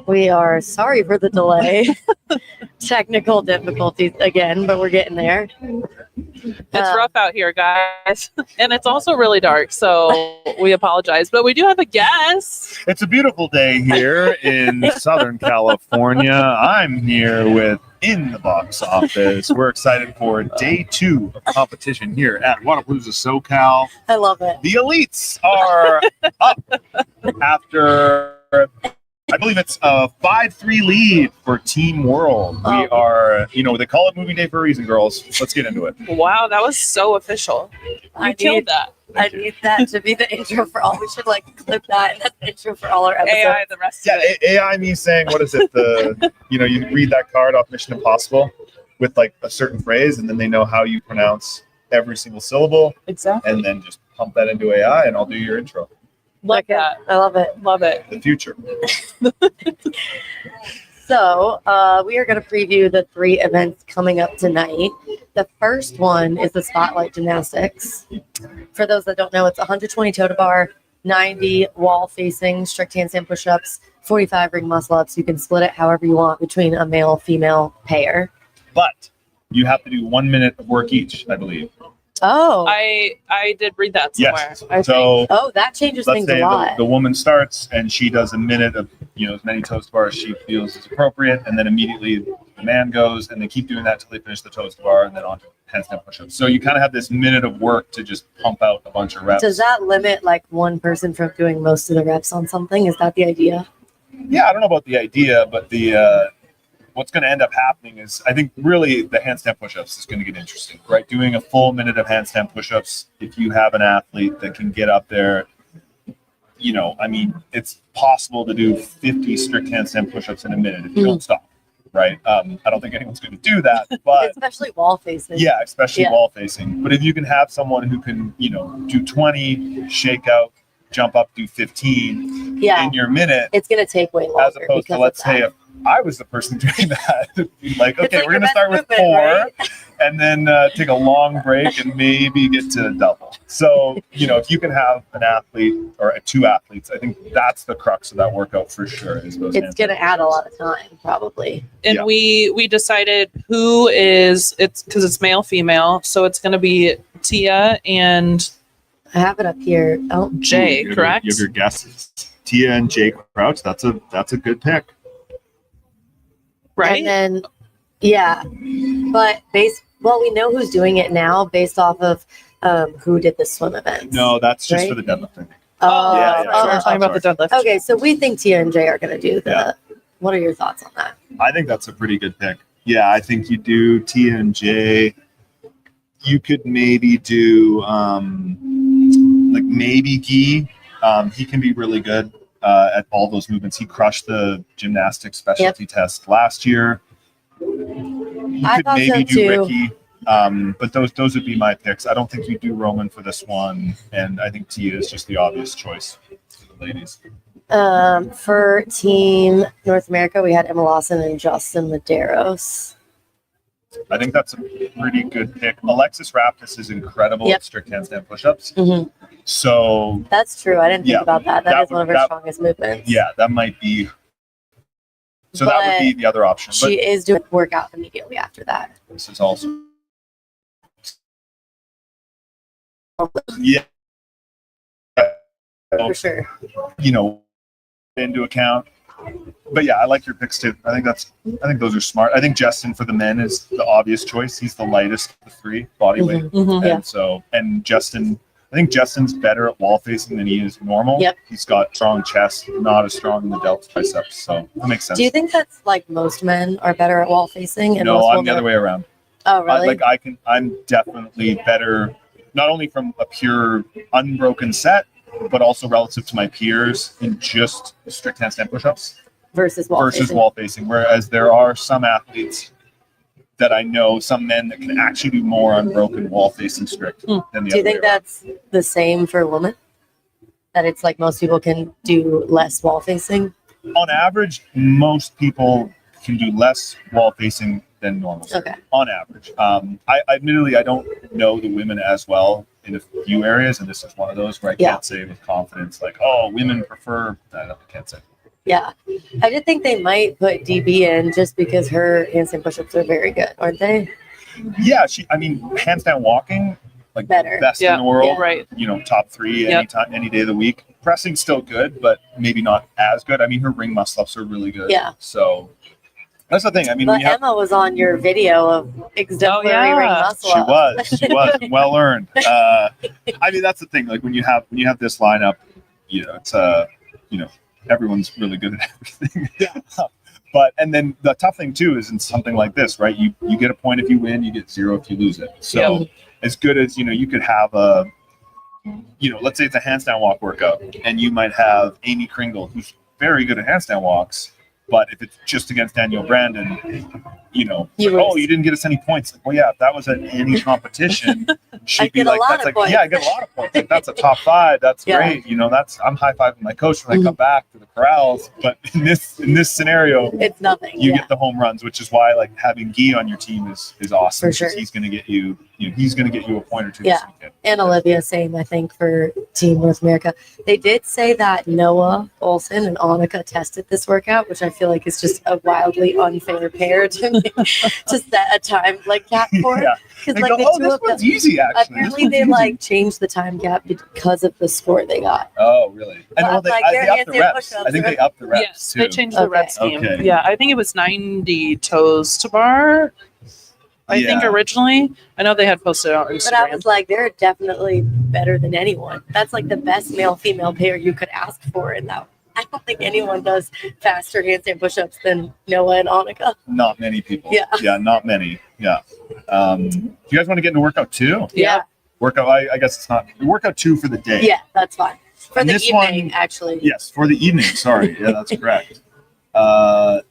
We are sorry for the delay. Technical difficulties again, but we're getting there. It's rough out here, guys. And it's also really dark, so we apologize. But we do have a guest. It's a beautiful day here in Southern California. I'm here with In the Box Office. We're excited for day 2 of competition here at Wodapalooza, SoCal. I love it. The elites are up after, I believe it's a 5-3 lead for Team World. We are, they call it movie day for a reason, girls. Let's get into it. Wow, that was so official. You killed that. I need that to be the intro for all. We should clip that, and that's the intro for all our episodes. AI, the rest of it. AI me saying, what is it? You read that card off Mission Impossible with a certain phrase, and then they know how you pronounce every single syllable. Exactly. And then just pump that into AI, and I'll do your intro. Love that. I love it. Love it. The future. So we are going to preview the 3 events coming up tonight. The first one is the Spotlight Gymnastics. For those that don't know, it's 120 toe to bar, 90 wall facing strict handstand push-ups, 45 ring muscle ups. You can split it however you want between a male female pair. But you have to do 1 minute of work each, I believe. Oh, I did read that somewhere. Yes. I So think. That changes let's things say a lot. the woman starts and she does a minute of as many toes to bar as she feels is appropriate, and then immediately the man goes, and they keep doing that till they finish the toes to bar, and then on to handstand push-ups. So you kind of have this minute of work to just pump out a bunch of reps. Does that limit one person from doing most of the reps on something? Is that the idea? Yeah, I don't know about the idea, but what's going to end up happening is, I think really the handstand push-ups is going to get interesting, right? Doing a full minute of handstand push-ups, if you have an athlete that can get up there, it's possible to do 50 strict handstand push-ups in a minute if you don't stop, right? I don't think anyone's going to do that, but especially wall facing. Yeah, especially wall facing. But if you can have someone who can, do 20, shake out, jump up, do 15 in your minute, it's going to take way longer. As opposed to, let's say, if I was the person doing that, okay, we're going to start with 4, right? And then take a long break and maybe get to double. So, if you can have an athlete or 2 athletes, I think that's the crux of that workout for sure. It's going to add a lot of time, probably. And we decided it's because it's male, female. So it's going to be Tia and I have it up here. Oh, Jay, correct? You have your guesses. Tia and Jay Crouch. That's a good pick. Right. And then, but we know who's doing it now based off of who did the swim events. No, that's just for the deadlifting. Oh, yeah. We're talking about the deadlift. Okay, so we think Tia and Jay are going to do the. Yeah. What are your thoughts on that? I think that's a pretty good pick. Yeah, I think you do Tia and Jay. You could maybe do maybe Guy. He can be really good at all those movements. He crushed the gymnastics specialty test last year. You could maybe do Ricky. But those would be my picks. I don't think you do Roman for this one, and I think Tia is just the obvious choice for the ladies. For Team North America, we had Emma Lawson and Justin Medeiros. I think that's a pretty good pick. Alexis Raptis is incredible at strict handstand push-ups. Mm-hmm. So that's true. I didn't think about that. That is one of her strongest movements. Yeah, that might be. So that would be the other option. She is doing workout immediately after that. This is also. Yeah. For sure. Into account. But yeah, I like your picks too. I think those are smart. I think Justin for the men is the obvious choice. He's the lightest of the 3 body weight. Mm-hmm. And Justin, I think Justin's better at wall facing than he is normal. Yep. He's got strong chest, not as strong in the delts triceps. So that makes sense. Do you think that's most men are better at wall facing? And no, I'm the other way around. Oh, really? I'm definitely better, not only from a pure unbroken set, but also relative to my peers in just strict handstand push-ups versus wall facing. Whereas there are some athletes that I know, some men that can actually do more unbroken wall facing strict than the other. Do you think that's the same for women? That it's most people can do less wall facing? On average, most people can do less wall facing than normal. Okay. On average. Admittedly, I don't know the women as well in a few areas, and this is one of those where I can't say with confidence, women prefer. I can't say. Yeah. I did think they might put DB in just because her handstand push-ups are very good, aren't they? Yeah, handstand walking, like Better. best in the world, right. Top 3 anytime, any day of the week. Pressing's still good, but maybe not as good. Her ring muscle ups are really good. Yeah. So that's the thing. But Emma was on your video of exemplary ring muscle ups. She was well earned. That's the thing. Like when you have this lineup, it's everyone's really good at everything. Yeah. But and then the tough thing too is in something like this, right? You get a point if you win, you get 0 if you lose it. So as good as you could have a, let's say it's a handstand walk workout, and you might have Amy Kringle, who's very good at handstand walks, but if it's just against Danielle Brandon, you didn't get us any points. Like, well, yeah, if that was at any competition, she'd be like, that's like, I get a lot of points. Like, that's a top 5. That's great. I'm high-fiving my coach when I come back to the corrals. But in this scenario, it's nothing. You get the home runs, which is why like having Guy on your team is awesome. For sure. He's going to get you. He's going to get you a point or two. Yeah. And Olivia, same, I think, for Team North America. They did say that Noah Olsen and Annika tested this workout, which I feel like is just a wildly unfair pair to me to set a time gap for. Yeah. Because this one's easy, actually. Apparently they changed the time gap because of the score they got. Oh, really? And well, they upped the reps. I think they upped the reps. Yes, too. they changed the rep scheme. Okay. Yeah, I think it was 90 toes to bar. I think originally, I know they had posted on Instagram. But I was like, they're definitely better than anyone. That's like the best male-female pair you could ask for in that. I don't think anyone does faster handstand push-ups than Noah and Annika. Not many people. Yeah. Yeah, not many. Yeah. Do you guys want to get into workout 2? Yeah. Workout, I guess it's not. Workout 2 for the day. Yeah, that's fine. For the evening, one, actually. Yes, for the evening. Sorry. Yeah, that's correct.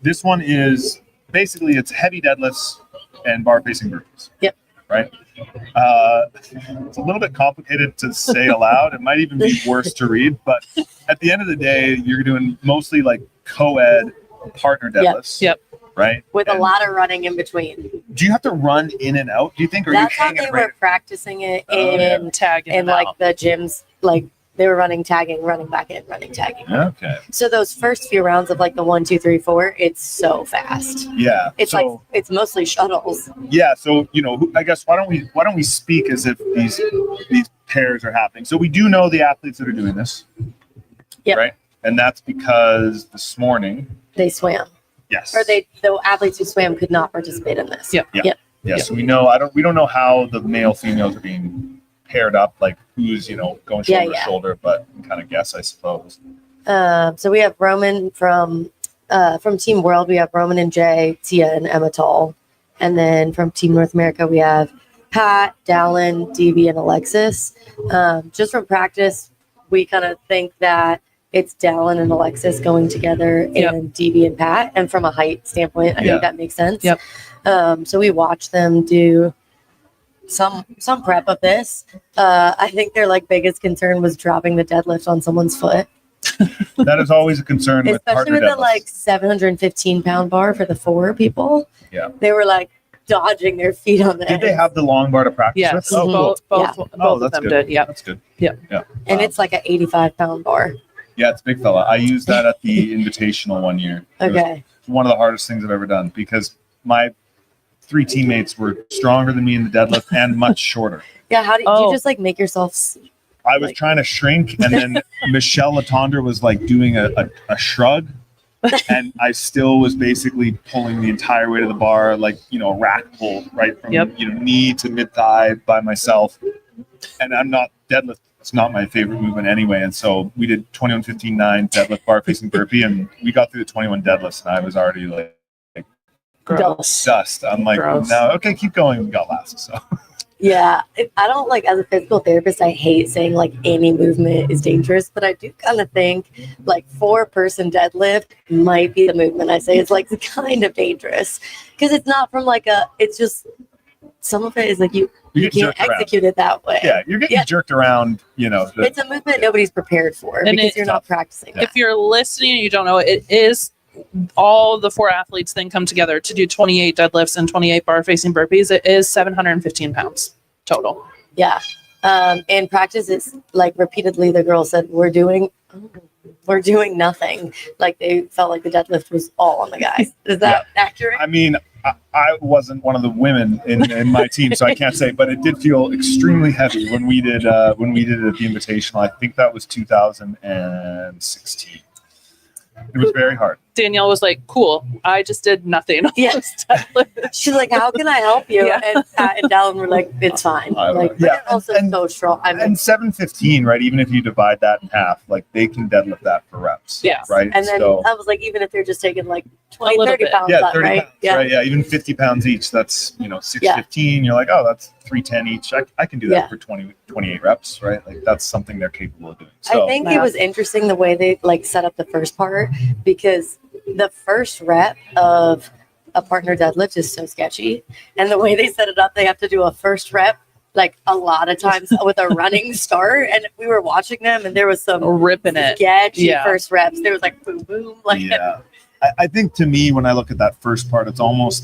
This one is basically it's heavy deadlifts and bar facing burpees. Yep. Right? It's a little bit complicated to say aloud. It might even be worse to read, but at the end of the day, you're doing mostly like co-ed partner deadlifts. Yep. Right? With a lot of running in between. Do you have to run in and out, do you think? Or that's you how they were practicing it in tagging in like the gyms, they were running, tagging, running back in, running, tagging. Okay. So those first few rounds of the 1, 2, 3, 4, it's so fast. Yeah. It's it's mostly shuttles. Yeah. So I guess why don't we speak as if these pairs are happening? So we do know the athletes that are doing this. Yeah. Right. And that's because this morning they swam. Yes. Or the athletes who swam could not participate in this. Yep. Yeah. So we don't know how the male females are being paired up, like who's going shoulder to shoulder, but we can kind of guess, I suppose. So we have Roman from Team World. We have Roman and Jay, Tia and Emma Tall, and then from Team North America we have Pat, Dallin, DB, and Alexis. Just from practice, we kind of think that it's Dallin and Alexis going together, and DB and Pat. And from a height standpoint, I think that makes sense. Yep. So we watched them do some prep of this. I think their biggest concern was dropping the deadlift on someone's foot. That is always a concern, especially with the 715 pound bar for the 4 people. Yeah, they were dodging their feet on the Did they have the long bar to practice with? Oh, both of them did. Yeah, that's good. Yeah. And it's like an 85 pound bar. Yeah, it's a big fella. I used that at the Invitational one year. Okay. One of the hardest things I've ever done because my 3 teammates were stronger than me in the deadlift and much shorter. Yeah, how do you just make yourself? I was trying to shrink, and then Michelle Latondra was doing a shrug, and I still was basically pulling the entire weight of the bar, a rack pull right from knee to mid thigh by myself. And I'm not deadlift. It's not my favorite movement anyway. And so we did 21, 15, 9 deadlift bar facing burpee, and we got through the 21 deadlifts, and I was already dust. I'm no, okay, keep going. We got last. So yeah, I don't as a physical therapist, I hate saying any movement is dangerous, but I do kind of think 4-person deadlift might be the movement I say is kind of dangerous because it's not from it's just some of it is you can't execute it that way. Yeah, you're getting jerked around, it's a movement nobody's prepared for and because you're not practicing. If you're listening and you don't know, it is all the 4 athletes then come together to do 28 deadlifts and 28 bar facing burpees. It is 715 pounds total. Yeah. And practice is repeatedly the girl said we're doing were doing nothing. Like they felt like the deadlift was all on the guys. Is that accurate? I mean, I wasn't one of the women in my team, so I can't say, but it did feel extremely heavy when we did it at the Invitational. I think that was 2016. It was very hard. Danielle was like, cool, I just did nothing. Yes. She's like, how can I help you? Yeah. And Pat and Dallin were like, it's fine. Like, they're also so strong. I mean, and 715, right? Even if you divide that in half, like they can deadlift that for reps. Yeah. Right. and then So, I was like, even if they're just taking like 20, little 30 bit. pounds yeah, up, 30 right? pounds, right? Yeah, even 50 pounds each. That's 615. You're like, oh, that's 310 each. I can do that for 28 reps, right? Like that's something they're capable of doing. So I think it was interesting the way they like set up the first part, because the first rep of a partner deadlift is so sketchy, and the way they set it up, they have to do a first rep like a lot of times with a running start, and we were watching them, and there was some ripping it. sketchy first reps. There was like boom boom, like I think to me when I look at that first part, it's almost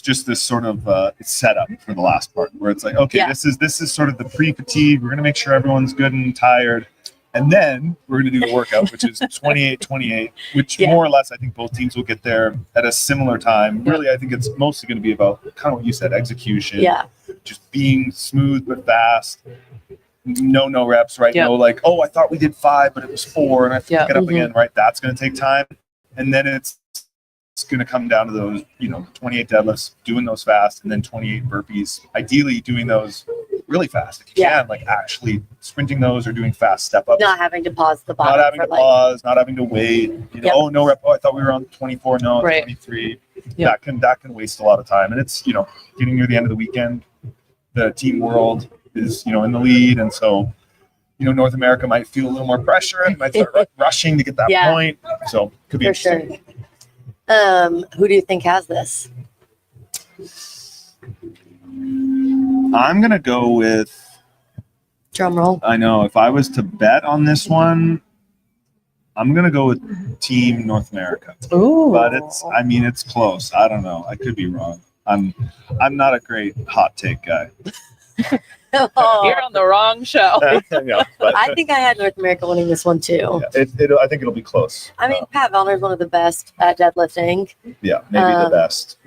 just this sort of setup for the last part, where it's like, okay, this is sort of the pre-fatigue. We're gonna make sure everyone's good and tired, and then we're gonna do the workout, which is 28, which more or less I think both teams will get there at a similar time. Really, I think it's mostly going to be about kind of what you said, execution. Just being smooth but fast. No reps, right? No, like, oh, I thought we did 5, but it was 4, and I have to pick it up again, right? That's going to take time, and then it's going to come down to those, 28 deadlifts, doing those fast, and then 28 burpees. Ideally, doing those really fast if you can, like actually sprinting those or doing fast step ups. not having to pause the bottom. Not having to pause, not having to wait. Oh, no rep. Oh, I thought we were on 24. No, 23. That can waste a lot of time. And it's getting near the end of the weekend. The team world is in the lead, and so North America might feel a little more pressure and might start rushing to get that point. So could be For interesting. Sure. Who do you think has this? I'm gonna go with. Drum roll. I know if I was to bet on this one, I'm gonna go with Team North America. Ooh. But it's close. I don't know. I could be wrong. I'm not a great hot take guy. You're on the wrong show. But, I think I had North America winning this one too. I think it'll be close. I mean, Pat Vellner is one of the best at deadlifting. Yeah, maybe the best.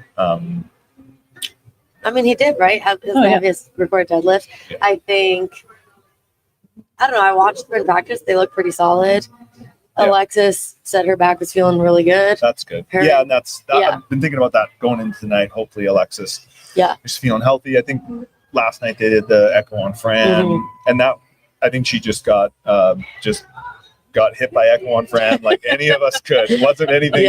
I mean, he did, right? Have his recorded deadlift. Yeah. I think, I don't know, I watched them in practice. They look pretty solid. Yeah. Alexis said her back was feeling really good. That's good. Her- and I've been thinking about that going into tonight. Hopefully Alexis is feeling healthy. I think last night they did the echo on Fran, and that I think she just got hit by echo on Fran like any of us could. It wasn't anything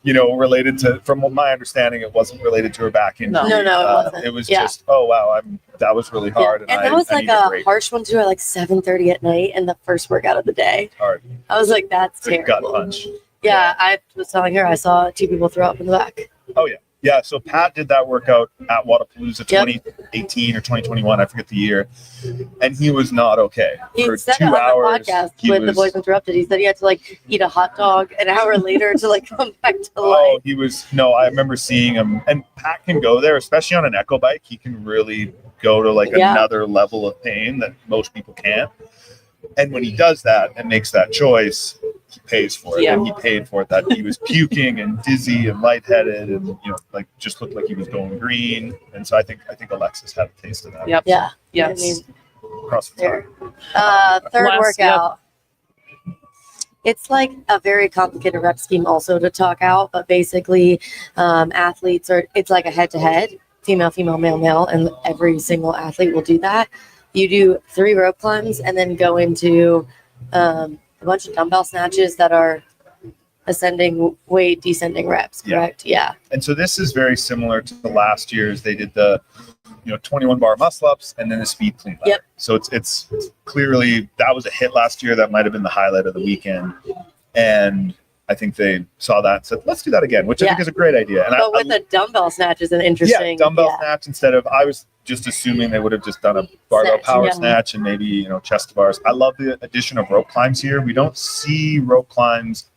related to, from my understanding, it wasn't related to her back injury. No, it wasn't. It was just, oh wow, that was really hard. And that was like a harsh one too, at like 7:30 at night in the first workout of the day. Hard. I was like, that's It's a terrible. gut punch. Yeah, I was telling her I saw 2 people throw up in the back. Oh yeah. Yeah, so Pat did that workout at Wodapalooza 2018 or 2021, I forget the year, and he was not okay. He for said 2 it on hours. the podcast with The Boys Interrupted. He said he had to like eat a hot dog an hour later to like come back to life. I remember seeing him, and Pat can go there, especially on an echo bike. He can really go to like another level of pain that most people can't. And when he does that and makes that choice, he pays for it. Yeah. And he paid for it. That he was puking and dizzy and lightheaded and like just looked like he was going green. And so I think Alexis had a taste of that. Yep. Yeah. Yes. I mean, Across the there. top. Third Last- workout. It's like a very complicated rep scheme also to talk out, but basically athletes it's like a head-to-head, female, male, and every single athlete will do that. You do 3 rope climbs and then go into a bunch of dumbbell snatches that are ascending weight, descending reps, correct? Yeah. And so this is very similar to the last year's. They did the 21 bar muscle ups and then the speed clean ladder. Yep. So it's clearly, that was a hit last year. That might have been the highlight of the weekend. And I think they saw that and said, let's do that again, which I think is a great idea. And But with a dumbbell snatch is an interesting. dumbbell snatch instead of, I was just assuming they would have just done a barbell Snatch, power snatch and maybe, chest to bars. I love the addition of rope climbs here. We don't see rope climbs.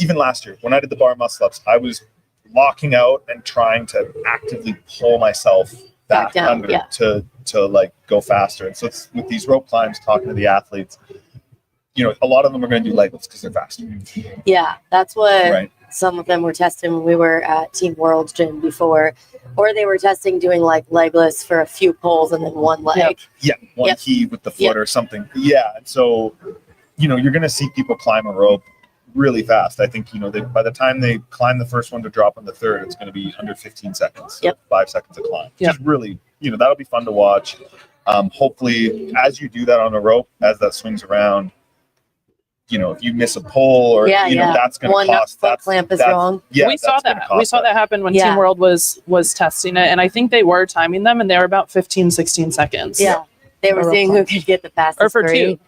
Even last year when I did the bar muscle ups, I was locking out and trying to actively pull myself back down, under to like go faster. And so it's with these rope climbs, talking to the athletes, a lot of them are going to do leg lifts because they're faster. Yeah, that's what Right. some of them were testing when we were at Team World's gym before, or they were testing doing like leg lifts for a few pulls and then one leg. Yeah, one heave with the foot or something. Yeah, and so you're going to see people climb a rope really fast. I think by the time they climb the first one to drop on the third, it's going to be under 15 seconds. So 5 seconds to climb. Just really, that'll be fun to watch. Hopefully, as you do that on a rope, as that swings around, if you miss a pull or that's going to cost. One foot clamp is wrong. Yeah, we saw that. We saw that happen when Team World was testing it, and I think they were timing them, and they were about 15, 16 seconds. Yeah, they were seeing who could get the fastest. Or for 2,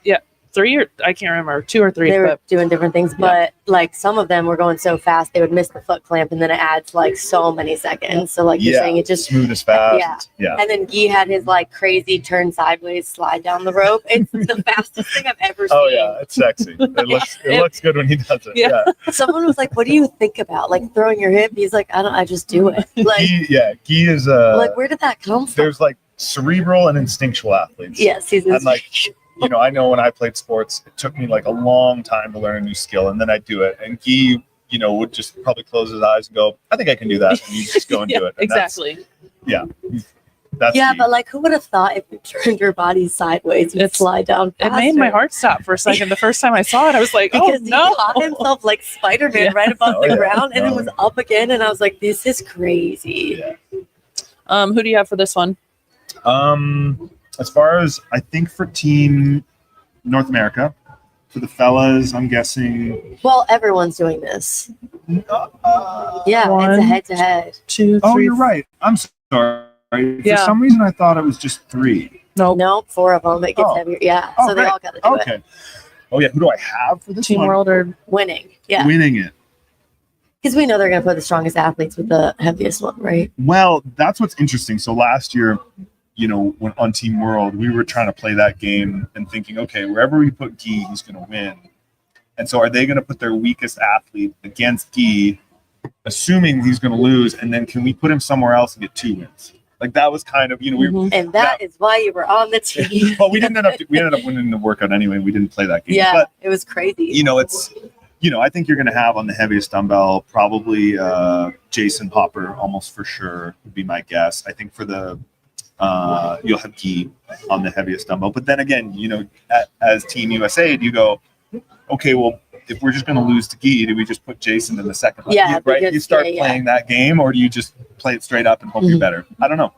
3 or I can't remember, 2 or 3. They were doing different things, but like some of them were going so fast they would miss the foot clamp, and then it adds like so many seconds. So like you're saying, it just smooth as fast. Yeah. And then Guy had his like crazy turn sideways slide down the rope. It's the fastest thing I've ever seen. Oh yeah, it's sexy. It looks good when he does it. Yeah. Someone was like, "What do you think about like throwing your hip?" He's like, "I just do it." Like, Guy is like, where did that come from? There's like cerebral and instinctual athletes. Yes, he's like. I know when I played sports, it took me like a long time to learn a new skill, and then I'd do it. And Guy, would just probably close his eyes and go, "I think I can do that," and you just go and do it. And exactly. That's but like, who would have thought if you turned your body sideways, you'd slide down faster? It made my heart stop for a second. The first time I saw it, I was like, because he caught himself like Spider-Man right above the ground, and it was up again, and I was like, this is crazy. Yeah. Who do you have for this one? As far as I think for Team North America, for the fellas, I'm guessing. Well, everyone's doing this. One, it's a head-to-head. 2, 3. Oh, you're right. I'm sorry. For some reason, I thought it was just 3. Nope, 4 of them. It gets heavier. Yeah, so they all got to do it. Okay. Oh yeah, who do I have for this Team one? World or winning? Yeah, winning it. Because we know they're going to put the strongest athletes with the heaviest one, right? Well, that's what's interesting. So last year, when on Team World, we were trying to play that game and thinking, okay, wherever we put Guy, he's going to win. And so are they going to put their weakest athlete against Guy, assuming he's going to lose, and then can we put him somewhere else and get 2 wins? Like that was kind of, and that is why you were on the team. Well, we ended up winning the workout anyway. We didn't play that game. Yeah, but, it was crazy. It's, I think you're going to have on the heaviest dumbbell, probably Jason Hopper, almost for sure would be my guess. I think for the, you'll have Guy on the heaviest dumbbell. But then again, as Team USA, do you go, okay, well, if we're just going to lose to Guy, do we just put Jason in the second leg? Yeah, right. Because, you start playing that game, or do you just play it straight up and hope you're better? I don't know.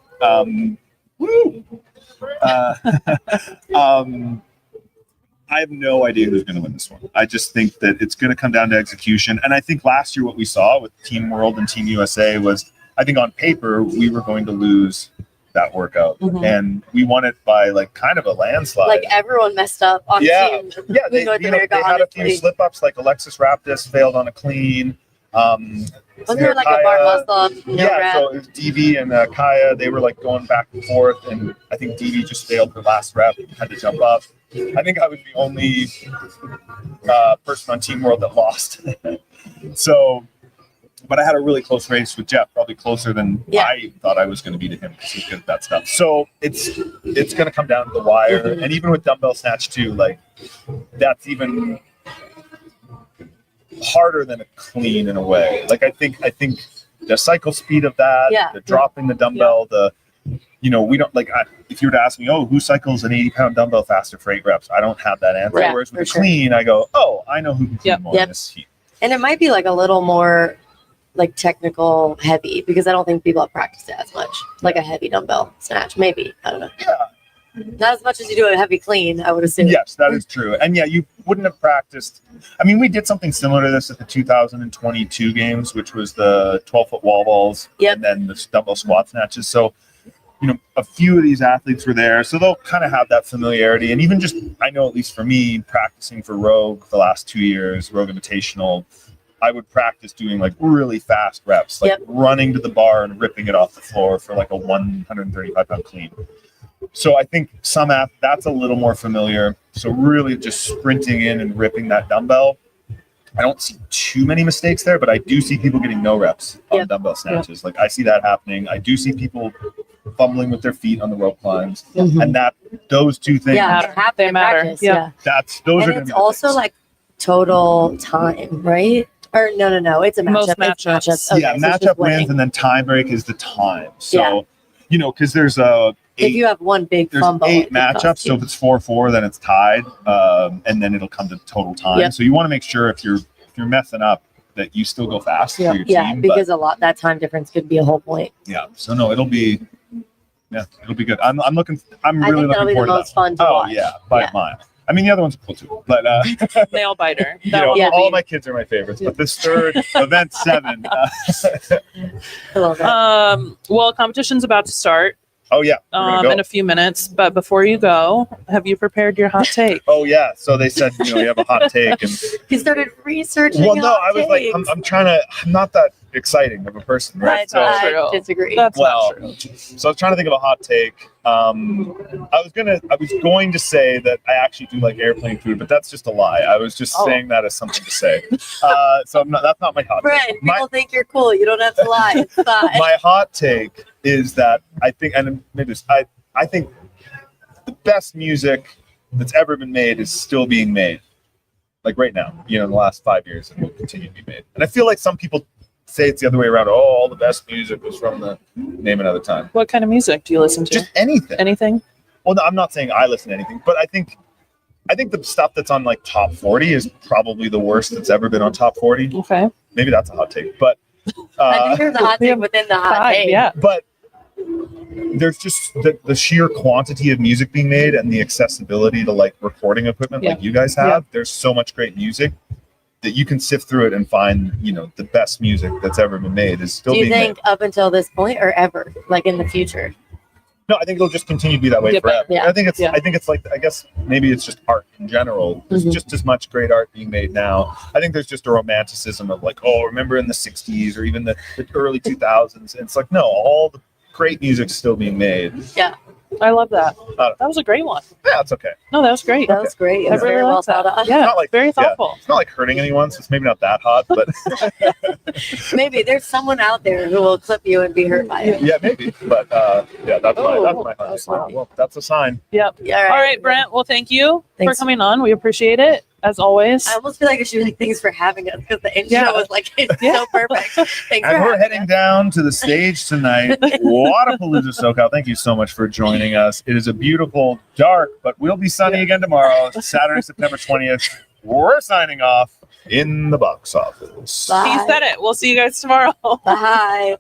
I have no idea who's going to win this one. I just think that it's going to come down to execution. And I think last year what we saw with Team World and Team USA was, I think on paper, we were going to lose that workout. And we won it by like kind of a landslide. Like everyone messed up on Team North America. They had a few slip-ups, like Alexis Raptis failed on a clean. Wasn't there like a bar muscle up? So it was DV and Kaya. They were like going back and forth, and I think DV just failed the last rep, had to jump up. I think I was the only person on Team World that lost. But I had a really close race with Jeff, probably closer than I thought I was going to be to him because he's good at that stuff. So it's going to come down to the wire, and even with dumbbell snatch too, like that's even harder than a clean in a way. Like I think the cycle speed of that, the dropping the dumbbell, we don't like. If you were to ask me, who cycles an 80-pound dumbbell faster for 8 reps? I don't have that answer. Right, whereas with a clean, I go, I know who can clean more in this heat. And it might be like a little more like technical heavy because I don't think people have practiced it as much. Like a heavy dumbbell snatch, maybe. I don't know. Yeah. Not as much as you do a heavy clean, I would assume. Yes, that is true. And you wouldn't have practiced. I mean, we did something similar to this at the 2022 games, which was the 12-foot wall balls and then the dumbbell squat snatches. So, a few of these athletes were there. So they'll kind of have that familiarity. And even just, I know at least for me, practicing for Rogue the last 2 years, Rogue Invitational, I would practice doing like really fast reps, like running to the bar and ripping it off the floor for like a 135-pound clean. So I think that's a little more familiar. So really just sprinting in and ripping that dumbbell. I don't see too many mistakes there, but I do see people getting no reps on dumbbell snatches. Like I see that happening. I do see people fumbling with their feet on the rope climbs, Mhm. and that those two things. Yeah, matter. it happens They in matter. practice, Yeah. Those and are. it's also like total time, right? Or no, it's a matchup. Most It's matchups. matchups. Okay, yeah, so it's just matchup wins, winning. and then tie break is the time. So Yeah. because there's a If you have one big there's fumble, 8 it could cost matchups. So you. if it's 4-4, then it's tied, and then it'll come to total time. Yep. So you want to make sure if you're messing up that you still go fast for your Yeah, team. because a lot that time difference could be a whole point. Yeah. So no, it'll be good. I'm really I think that'll looking be the forward to most that. fun to Oh watch. yeah, by a mile. I mean, the other one's cool too, but Nail biter. you That know, one will all be- my kids are my favorites. But this third event 7. I love that. Well, competition's about to start Oh yeah, we're gonna go. in a few minutes. But before you go, have you prepared your hot take? Oh yeah. So they said you have a hot take, and He started researching. well, no, hot I was like, takes. I'm not that exciting of a person, right? That's not I true. disagree. That's Well, not true. So I was trying to think of a hot take. I was going to say that I actually do like airplane food, but that's just a lie. I was just saying that as something to say. So that's not my hot Friend, take. people think you're cool. You don't have to lie. It's fine. My hot take is that I think, and maybe I think the best music that's ever been made is still being made, like right now. In the last 5 years, and will continue to be made. And I feel like some people say it's the other way around. Oh, all the best music was from the name another time. What kind of music do you listen to? Just anything. Anything? Well, no, I'm not saying I listen to anything, but I think the stuff that's on like top 40 is probably the worst that's ever been on top 40. Okay. Maybe that's a hot take, but I think there's a hot take within the hot Five, take. yeah. but there's just the sheer quantity of music being made and the accessibility to like recording equipment like you guys have. There's so much great music that you can sift through it and find, the best music that's ever been made is still Do you being think made. up until this point or ever, like in the future? No, I think it'll just continue to be that way Get forever. better. Yeah. I think it's like, I guess maybe it's just art in general. There's Mhm. just as much great art being made now. I think there's just a romanticism of like, oh, remember in the 60s or even the early 2000s. And it's like, no, all the great music's still being made. Yeah, I love that. Uh, That was a great one. Yeah, it's okay. No, that was great. that was great. It I was really very well liked that. thought out. Yeah, Not like- very yeah. thoughtful. It's not like hurting anyone, so it's maybe not that hot, but Maybe there's someone out there who will clip you and be hurt by it. yeah, maybe. But that's my Oh, hot that was take. loud. Well, that's a sign. Yep. Yeah, All right, Brent. Well, thank you Thanks. for coming on. We appreciate it as always. I almost feel like I should be like, thanks for having us because the intro Yeah. was like, it's Yeah. so perfect. Thanks And for we're having heading us. down to the stage tonight. Wodapalooza SoCal. Thank you so much for joining us. It is a beautiful, dark, but we'll be sunny again tomorrow, Saturday, September 20th. We're signing off in the box office. Bye. He said it. We'll see you guys tomorrow. Bye.